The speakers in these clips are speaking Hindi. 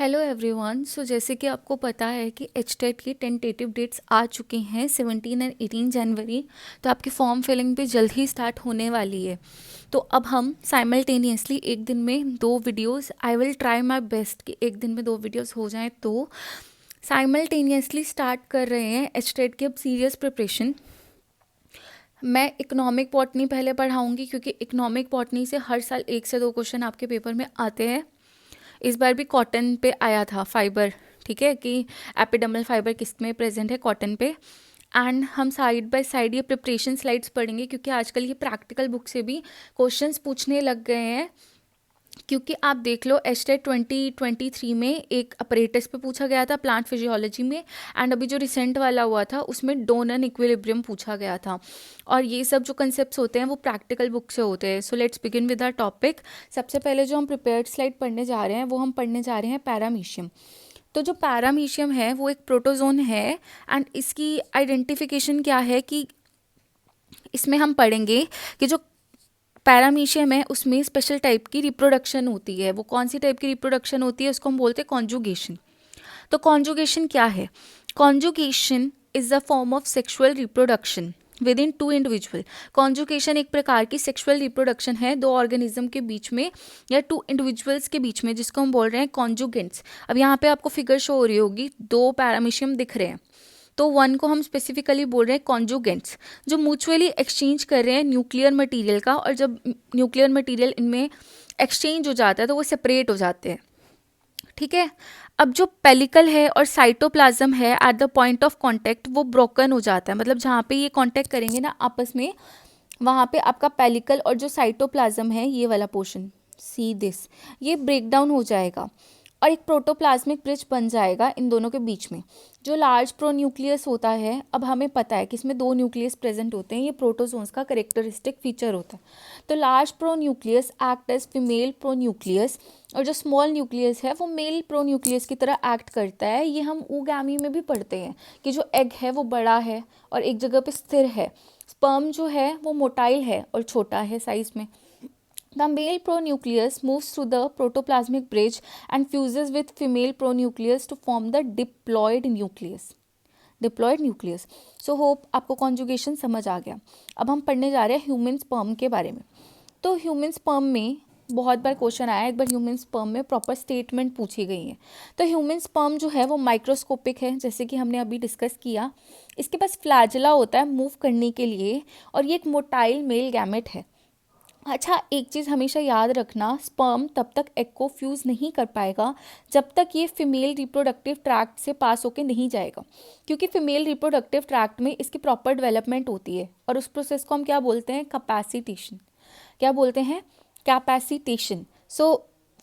Hello everyone. सो जैसे कि आपको पता है कि एचटेट की टेंटेटिव डेट्स आ चुकी हैं 17 एंड 18 जनवरी। तो आपकी फॉर्म फिलिंग भी जल्द ही स्टार्ट होने वाली है। तो अब हम साइमल्टेनियसली एक दिन में 2 videos, I will try my best कि एक दिन में 2 वीडियोस हो जाएं, तो साइमल्टेनियसली स्टार्ट कर रहे हैं एचटेट की अब सीरियस प्रिपरेशन। मैं इकोनॉमिक बॉटनी पहले पढ़ाऊंगी क्योंकि इकोनॉमिक बॉटनी से हर साल 1 से 2 क्वेश्चन आपके पेपर में आते हैं। इस बार भी कॉटन पे आया था फाइबर, ठीक है, कि एपिडर्मल फाइबर किस में प्रेजेंट है कॉटन पे। एंड हम साइड बाय साइड ये प्रिपरेशन स्लाइड्स पढ़ेंगे क्योंकि आजकल ये प्रैक्टिकल बुक से भी क्वेश्चंस पूछने लग गए हैं। क्योंकि आप देख लो एचटेट 2023 में एक अपरेटस पे पूछा गया था, प्लांट फिजियोलॉजी में, एंड अभी जो रिसेंट वाला हुआ था उसमें डोनर इक्विलिब्रियम पूछा गया था। और ये सब जो कंसेप्ट्स होते हैं वो प्रैक्टिकल बुक से होते हैं। So let's begin with our topic. सबसे पहले जो हम प्रिपेयर्ड स्लाइड पढ़ने जा रहे हैं वो हम पढ़ने जा रहे हैं पैरामीशियम। तो जो पैरामीशियम है वो एक प्रोटोजोन है एंड इसकी आइडेंटिफिकेशन क्या है कि इसमें हम पढ़ेंगे कि जो पैरामीशियम है उसमें स्पेशल टाइप की रिप्रोडक्शन होती है। वो कौन सी टाइप की रिप्रोडक्शन होती है उसको हम बोलते हैं कॉन्जुगेशन। तो कॉन्जुगेशन क्या है? Conjugation is a form of sexual reproduction with in 2 individual. Conjugation एक प्रकार की सेक्सुअल रिप्रोडक्शन है 2 ऑर्गेनिज्म के बीच में या 2 इंडिविजुअल्स के बीच में, जिसको हम बोल रहे हैं कॉन्जुगेंट्स। अब यहाँ पे आपको फिगर शो हो रही होगी, 2 पैरामीशियम दिख रहे हैं, तो 1 को हम स्पेसिफिकली बोल रहे हैं कॉन्जुगेंट्स, जो म्यूचुअली एक्सचेंज कर रहे हैं न्यूक्लियर मटेरियल का। और जब न्यूक्लियर मटेरियल इनमें एक्सचेंज हो जाता है तो वो सेपरेट हो जाते हैं, ठीक है। अब जो पेलिकल है और साइटोप्लाज्म है at the point of contact वो ब्रोकन हो जाता है। मतलब जहाँ पे ये कांटेक्ट करेंगे ना आपस में, वहाँ पे आपका पेलिकल और जो साइटोप्लाज्म है ये वाला पोर्शन, सी दिस, ये ब्रेक डाउन हो जाएगा और एक प्रोटोप्लाज्मिक ब्रिज बन जाएगा इन दोनों के बीच में। जो लार्ज प्रोन्यूक्लियस होता है, अब हमें पता है कि इसमें 2 न्यूक्लियस प्रेजेंट होते हैं, ये प्रोटोजोन्स का करेक्टरिस्टिक फीचर होता है। तो large pronucleus act as female pronucleus और जो स्मॉल न्यूक्लियस है वो मेल प्रोन्यूक्लियस की तरह एक्ट करता है। ये हम ऊगैमी में भी पढ़ते हैं कि जो एग है वो बड़ा है और एक जगह पे स्थिर है। स्पर्म जो है वो मोटाइल है और छोटा है साइज में। The male pronucleus moves through the protoplasmic bridge and fuses with female pronucleus to form the diploid nucleus. Diploid nucleus. So hope आपको कॉन्जुगेशन समझ आ गया। अब हम पढ़ने जा रहे हैं ह्यूमन स्पर्म के बारे में। तो ह्यूमन स्पर्म में बहुत बार क्वेश्चन आया, एक बार ह्यूमन स्पर्म में प्रॉपर स्टेटमेंट पूछी गई है। तो ह्यूमन स्पर्म जो है वो माइक्रोस्कोपिक है, जैसे कि हमने अभी डिस्कस किया। इसके पास फ्लैजेला होता है मूव करने के लिए और ये एक मोटाइल मेल गैमेट है। अच्छा, एक चीज़ हमेशा याद रखना, स्पर्म तब तक एग को फ्यूज़ नहीं कर पाएगा जब तक ये फीमेल रिप्रोडक्टिव ट्रैक्ट से पास होके नहीं जाएगा, क्योंकि फीमेल रिप्रोडक्टिव ट्रैक्ट में इसकी प्रॉपर डेवलपमेंट होती है और उस प्रोसेस को हम क्या बोलते हैं? कैपेसिटेशन। क्या बोलते हैं? Capacitation. So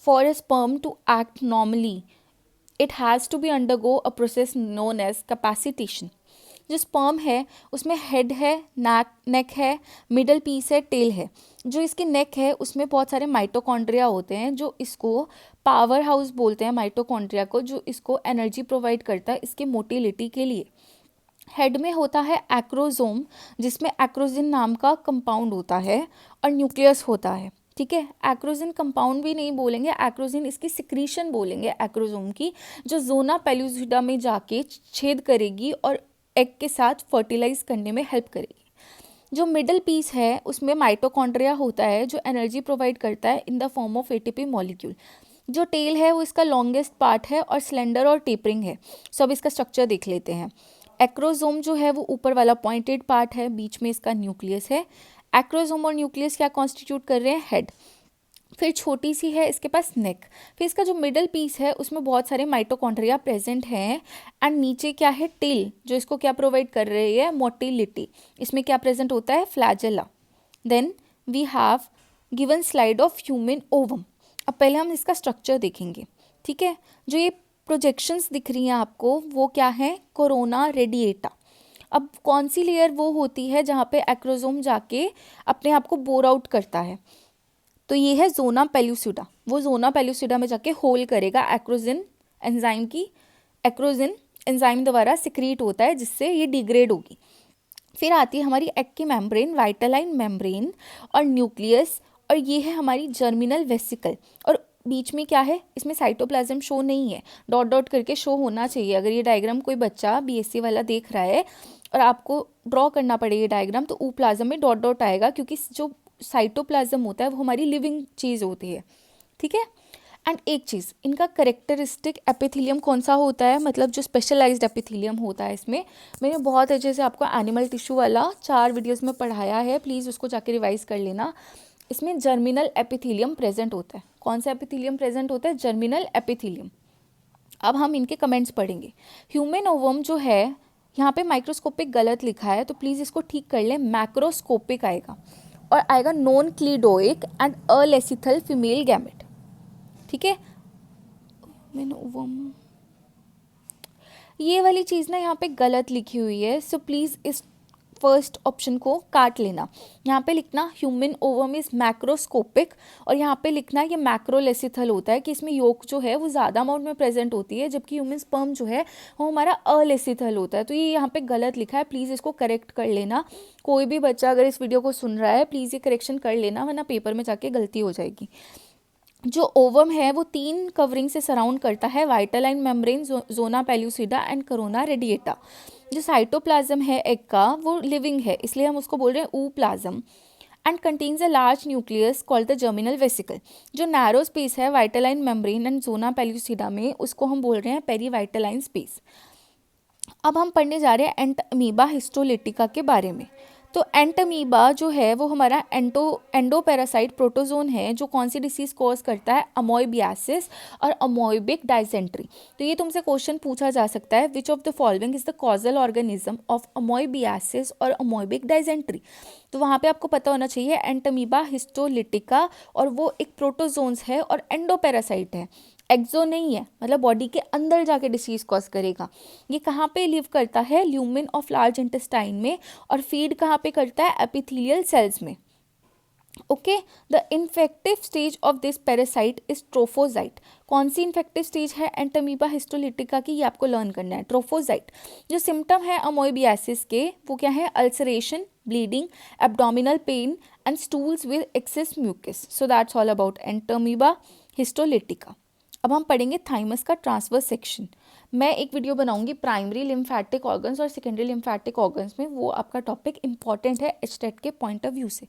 for a sperm to act normally it has to be undergo a process known as capacitation. जो स्पर्म है उसमें हेड है, नेक है, मिडल पीस है, टेल है। जो इसके नेक है उसमें बहुत सारे माइटोकॉन्ड्रिया होते हैं जो इसको पावर हाउस बोलते हैं, माइटोकॉन्ड्रिया को, जो इसको एनर्जी प्रोवाइड करता है इसके मोटिलिटी के लिए। हेड में होता है एक्रोजोम, जिसमें एक्रोजिन नाम का कंपाउंड होता है और न्यूक्लियस होता है, ठीक है। एक्रोजिन कंपाउंड भी नहीं बोलेंगे, एक्रोजिन इसकी सिक्रीशन बोलेंगे एक्रोजोम की, जो जोना पेल्यूसिडा में जाके छेद करेगी और एग के साथ फर्टिलाइज करने में हेल्प करेगी। जो मिडल पीस है उसमें माइटोकॉन्ड्रिया होता है जो एनर्जी प्रोवाइड करता है in the form of ATP molecule. जो टेल है वो इसका लॉन्गेस्ट पार्ट है और स्लेंडर और टेपरिंग है। सो अब इसका स्ट्रक्चर देख लेते हैं। एक्रोजोम जो है वो ऊपर वाला पॉइंटेड पार्ट है, बीच में इसका न्यूक्लियस है। एक्रोजोम और न्यूक्लियस क्या कॉन्स्टिट्यूट कर रहे हैं? हेड। फिर छोटी सी है इसके पास नेक। फिर इसका जो मिडल पीस है उसमें बहुत सारे माइटोकॉन्ड्रिया प्रेजेंट हैं एंड नीचे क्या है? टेल, जो इसको क्या प्रोवाइड कर रही है? मोटिलिटी। इसमें क्या प्रेजेंट होता है? Flagella. Then we have given slide of human ovum. अब पहले हम इसका स्ट्रक्चर देखेंगे, ठीक है। जो ये प्रोजेक्शंस दिख रही हैं आपको वो क्या है? Corona radiata. अब कौन सी लेयर वो होती है जहाँ पे एक्रोजोम जाके अपने आप को बोर आउट करता है? तो ये है जोना पेल्यूसिडा। वो जोना पेल्यूसिडा में जाके होल करेगा एक्रोजिन एंजाइम की, एक्रोजिन एंजाइम द्वारा सिक्रीट होता है जिससे ये डिग्रेड होगी। फिर आती है हमारी एग की मेम्ब्रेन, वाइटलाइन मेम्ब्रेन और न्यूक्लियस, और ये है हमारी जर्मिनल वेसिकल। और बीच में क्या है, इसमें साइटोप्लाज्म शो नहीं है, डॉट डॉट करके शो होना चाहिए। अगर ये डायग्राम कोई बच्चा बीएससी वाला देख रहा है और आपको ड्रॉ करना पड़े ये डायग्राम, तो ऊ प्लाज्म में डॉट डॉट आएगा, क्योंकि जो साइटोप्लाज्म होता है वो हमारी लिविंग चीज़ होती है, ठीक है। एंड एक चीज़, इनका करेक्टरिस्टिक एपिथेलियम कौन सा होता है, मतलब जो स्पेशलाइज्ड एपिथेलियम होता है इसमें, मैंने बहुत अच्छे से आपको एनिमल टिश्यू वाला 4 वीडियोस में पढ़ाया है, प्लीज़ उसको जाके रिवाइज कर लेना। इसमें जर्मिनल एपिथेलियम प्रेजेंट होता है। कौन सा एपिथेलियम प्रेजेंट होता है, जर्मिनल एपिथेलियम। अब हम इनके कमेंट्स पढ़ेंगे। ह्यूमन ओवम जो है, यहाँ पे माइक्रोस्कोपिक गलत लिखा है, तो प्लीज़ इसको ठीक कर लें, मैक्रोस्कोपिक आएगा, और आएगा नॉन क्लीडोइक एंड अलेसिथल फीमेल गैमेट, ठीक है। ये वाली चीज़ ना यहाँ पे गलत लिखी हुई है, सो प्लीज़ इस फर्स्ट ऑप्शन को काट लेना। यहाँ पे लिखना ह्यूमन ओवम इज मैक्रोस्कोपिक, और यहाँ पे लिखना ये मैक्रोलेसिथल होता है, कि इसमें योक जो है वो ज़्यादा अमाउंट में प्रेजेंट होती है, जबकि ह्यूमन स्पर्म जो है वो हमारा अलेसिथल होता है। तो ये यहाँ पे गलत लिखा है, प्लीज़ इसको करेक्ट कर लेना। कोई भी बच्चा अगर इस वीडियो को सुन रहा है, प्लीज़ ये करेक्शन कर लेना, वरना पेपर में जाके गलती हो जाएगी। जो ओवम है वो 3 कवरिंग से सराउंड करता है, vitelline membrane, zona pellucida and corona radiata. जो साइटोप्लाज्म है एग का, वो लिविंग है, इसलिए हम उसको बोल रहे हैं ऊ plasm, and contains a large nucleus called the germinal vesicle. जो नैरो स्पेस है vitelline membrane and zona pellucida में, उसको हम बोल रहे हैं पेरीवाइटालाइन स्पेस। अब हम पढ़ने जा रहे हैं एंटमीबा हिस्टोलिटिका के बारे में। तो एंटमीबा जो है वो हमारा एंडोपैरासाइट प्रोटोजोन है, जो कौन सी डिसीज कॉज करता है, अमोइबियासिस और अमोइबिक डाइसेंट्री। तो ये तुमसे क्वेश्चन पूछा जा सकता है, which of the following is the causal organism of अमोइबियासिस और अमोइबिक डाइसेंट्री। तो वहाँ पे आपको पता होना चाहिए एंटमीबा हिस्टोलिटिका, और वो एक प्रोटोजोन्स है और एंडोपैरासाइट है, एक्सो नहीं है, मतलब बॉडी के अंदर जाके डिसीज कॉज करेगा। ये कहाँ पे लिव करता है, ल्यूमेन ऑफ लार्ज इंटेस्टाइन में, और फीड कहाँ पे करता है, एपिथेलियल सेल्स में। Okay, the infective stage of this parasite is trophozoite. कौन सी इन्फेक्टिव स्टेज है एंटमीबा हिस्टोलिटिका की, ये आपको लर्न करना है, ट्रोफोजाइट। जो सिम्टम है अमोइबियासिस के, वो क्या है, ulceration, bleeding, abdominal pain and stools with excess mucus. So that's all about Entamoeba histolytica. अब हम पढ़ेंगे थाइमस का ट्रांसवर्स सेक्शन। मैं एक वीडियो बनाऊंगी प्राइमरी लिम्फैटिक ऑर्गन्स और सेकेंडरी लिम्फैटिक ऑर्गन्स में, वो आपका टॉपिक इंपॉर्टेंट है एचटेट के पॉइंट ऑफ व्यू से।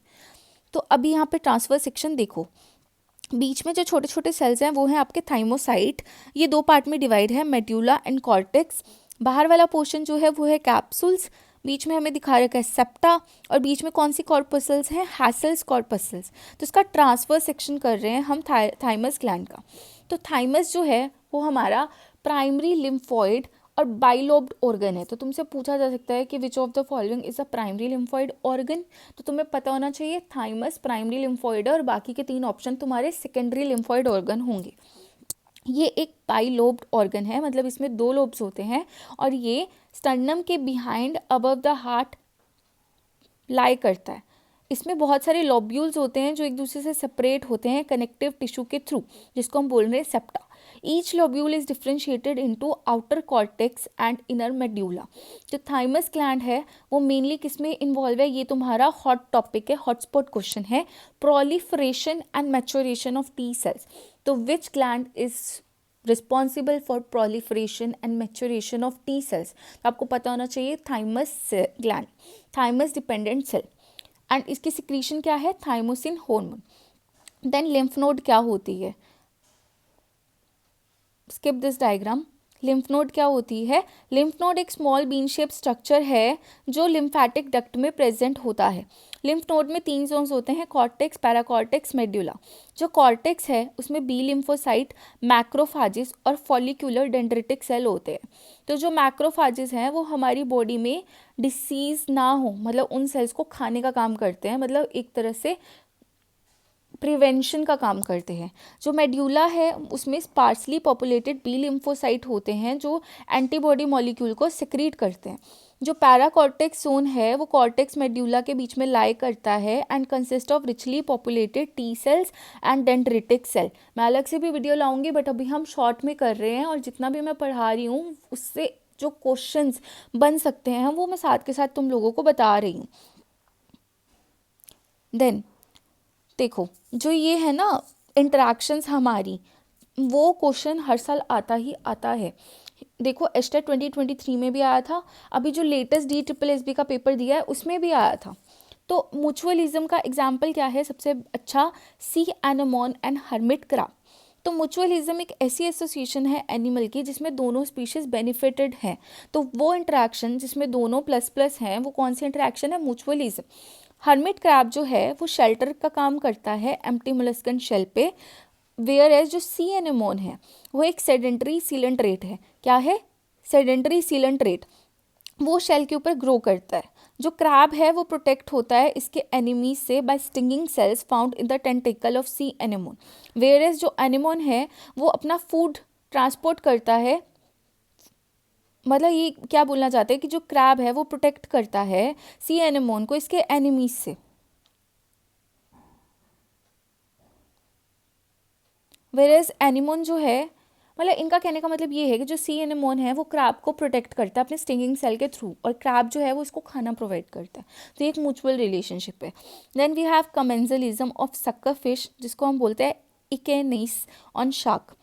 तो अभी यहाँ पे ट्रांसवर्स सेक्शन देखो, बीच में जो छोटे छोटे सेल्स हैं वो हैं आपके थाइमोसाइट। ये 2 पार्ट में डिवाइड है, मेड्यूला एंड कॉर्टेक्स। बाहर वाला पोर्शन जो है वो है कैप्सूल्स, बीच में हमें दिखा रखा है सेप्टा, और बीच में कौन सी कॉर्पसल्स हैं, हैसल्स कॉर्पसल्स। तो इसका ट्रांसफर सेक्शन कर रहे हैं हम थाइमस ग्लैंड का। तो थाइमस जो है वो हमारा प्राइमरी लिम्फॉइड और बाइलोब्ड ऑर्गन है। तो तुमसे पूछा जा सकता है कि which of the following is a primary lymphoid organ. तो तुम्हें पता होना चाहिए थाइमस प्राइमरी लिम्फॉइड है, और बाकी के 3 ऑप्शन तुम्हारे सेकेंडरी लिम्फॉइड ऑर्गन होंगे। ये एक बाइलोब्ड ऑर्गन है, मतलब इसमें 2 लोब्स होते हैं, और ये स्टर्नम के बिहाइंड अबव द हार्ट लाई करता है। इसमें बहुत सारे लॉब्यूल्स होते हैं जो एक दूसरे से सेपरेट होते हैं कनेक्टिव टिश्यू के थ्रू, जिसको हम बोल रहे हैं septa. Each lobule is differentiated into outer cortex and inner medulla. जो थाइमस ग्लैंड है वो मेनली किस में इन्वॉल्व है, ये तुम्हारा हॉट टॉपिक है, हॉटस्पॉट क्वेश्चन है, proliferation and maturation of T cells. तो which gland is responsible for proliferation and maturation of T cells. तो आपको पता होना चाहिए thymus gland, thymus dependent cell, and इसकी सिक्रीशन क्या है, thymosin hormone. Then lymph node क्या होती है, skip this diagram. Lymph node क्या होती है, लिम्फ नोड एक स्मॉल बीन शेप स्ट्रक्चर है जो लिम्फैटिक डक्ट में प्रेजेंट होता है। लिम्फ नोड में 3 जोन्स होते हैं, कॉर्टेक्स, पैराकॉर्टेक्स, मेड्यूला। जो कॉर्टेक्स है उसमें बी लिम्फोसाइट, मैक्रोफाजिस और फॉलिक्यूलर डेंड्रिटिक सेल होते हैं। तो जो मैक्रोफाजिस हैं वो हमारी बॉडी में डिसीज ना हो, मतलब उन सेल्स को खाने का काम करते हैं, मतलब एक तरह से प्रिवेंशन का काम करते हैं। जो मेड्यूला है उसमें स्पार्सली पॉपुलेटेड बी लिम्फोसाइट होते हैं जो एंटीबॉडी मॉलिक्यूल को सिक्रीट करते हैं। जो पैराकॉर्टेक्स जोन है वो कॉर्टेक्स मेड्यूला के बीच में लाई करता है and consist of richly populated T cells and dendritic cell. मैं अलग से भी वीडियो लाऊंगी, बट अभी हम शॉर्ट में कर रहे हैं, और जितना भी मैं पढ़ा रही हूँ उससे जो क्वेश्चंस बन सकते हैं वो मैं साथ के साथ तुम लोगों को बता रही हूँ। देन देखो, जो ये है ना इंटरेक्शंस हमारी, वो क्वेश्चन हर साल आता ही आता है। देखो एचटेट 2023 में भी आया था, अभी जो लेटेस्ट DSSB का पेपर दिया है उसमें भी आया था। तो म्यूचुअलिज्म का एग्जाम्पल क्या है सबसे अच्छा, सी एनेमोन एंड हर्मिट क्रैब। तो म्यूचुअलिज्म एक ऐसी एसोसिएशन है एनिमल की जिसमें दोनों स्पीशीज बेनिफिटेड हैं। तो वो इंटरेक्शन जिसमें दोनों प्लस प्लस हैं, वो कौन सी इंटरेक्शन है, म्यूचुअलिज्म। हर्मिट क्रैब जो है वो शेल्टर का काम करता है एम्प्टी मोलस्कन शेल पे, वेयर एज जो सी एनेमोन है वो एक सेडेंटरी सीलेंट्रेट है। क्या है, सेडेंटरी सीलेंट्रेट, वो शेल के ऊपर ग्रो करता है। जो क्रैब है वो प्रोटेक्ट होता है इसके एनिमीज से by stinging cells found in the tentacle of sea anemone, whereas जो एनेमोन है वो अपना फूड ट्रांसपोर्ट करता है। मतलब ये क्या बोलना चाहते हैं कि जो क्रैब है वो प्रोटेक्ट करता है सी एनेमोन को इसके एनिमीज से। वेरेज एनिमोन जो है, मतलब इनका कहने का मतलब ये है कि जो सी एनेमोन है वो क्रैब को प्रोटेक्ट करता है अपने स्टिंगिंग सेल के थ्रू, और क्रैब जो है वो इसको खाना प्रोवाइड करता है। तो ये एक म्यूचुअल रिलेशनशिप है। Then we have commensalism of sucker fish, जिसको हम बोलते हैं इकेनिस ऑन शार्क।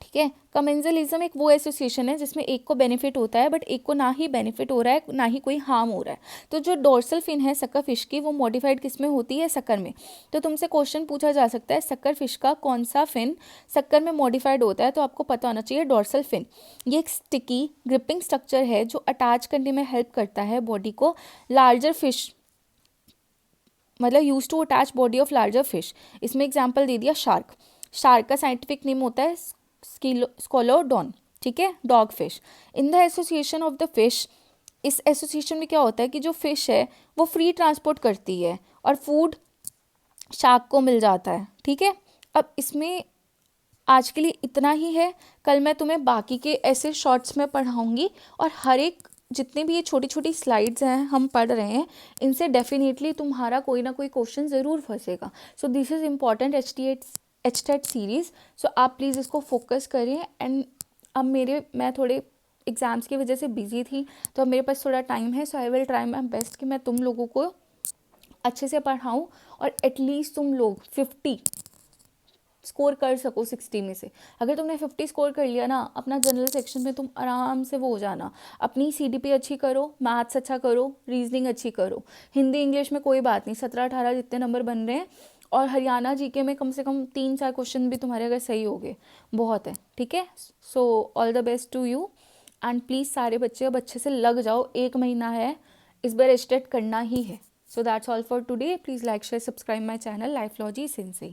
ठीक है, कमेंजलिज्म एक वो एसोसिएशन है जिसमें एक को बेनिफिट होता है बट एक को ना ही बेनिफिट हो रहा है ना ही कोई हार्म हो रहा है। तो जो डोर्सल फिन है सक्कर फिश की वो मॉडिफाइड किस में होती है, सक्कर में। तो तुमसे क्वेश्चन पूछा जा सकता है सक्कर फिश का कौन सा फिन सक्कर में मॉडिफाइड होता है, तो आपको पता होना चाहिए डोर्सल फिन। ये एक स्टिकी ग्रिपिंग स्ट्रक्चर है जो अटैच करने में हेल्प करता है बॉडी को लार्जर फिश, मतलब use to attach body of larger fish. इसमें एग्जाम्पल दे दिया शार्क। शार्क का साइंटिफिक नेम होता है स्कोलोडॉन, ठीक है, dog fish. In the association of the fish, इस एसोसिएशन में क्या होता है कि जो फिश है वो फ्री ट्रांसपोर्ट करती है और फूड शार्क को मिल जाता है। ठीक है, अब इसमें आज के लिए इतना ही है, कल मैं तुम्हें बाकी के ऐसे शॉर्ट्स में पढ़ाऊँगी, और हर एक जितने भी ये छोटी छोटी स्लाइड्स हैं हम पढ़ रहे हैं इनसे डेफिनेटली तुम्हारा कोई ना कोई क्वेश्चन ज़रूर फंसेगा। So this is important HTET series. So आप प्लीज़ इसको फोकस करें। एंड अब मैं थोड़े एग्ज़ाम्स की वजह से बिज़ी थी तो अब मेरे पास थोड़ा टाइम है, so I will try my best कि मैं तुम लोगों को अच्छे से पढ़ाऊँ और एटलीस्ट तुम लोग 50 स्कोर कर सको 60 में से। अगर तुमने 50 स्कोर कर लिया ना, अपना जनरल सेक्शन में तुम आराम से वो हो जाना। अपनी CDP अच्छी करो, मैथ्स अच्छा करो, रीजनिंग अच्छी करो, हिंदी इंग्लिश में कोई बात नहीं, 17-18 जितने नंबर बन रहे हैं, और हरियाणा GK में कम से कम 3-4 क्वेश्चन भी तुम्हारे अगर सही हो गए बहुत है। ठीक है, so all the best to you, and please सारे बच्चे अब अच्छे से लग जाओ, 1 महीना है, इस बार एचटेट करना ही है। So that's all for today. Please like share subscribe my channel Lifelogy Sensei.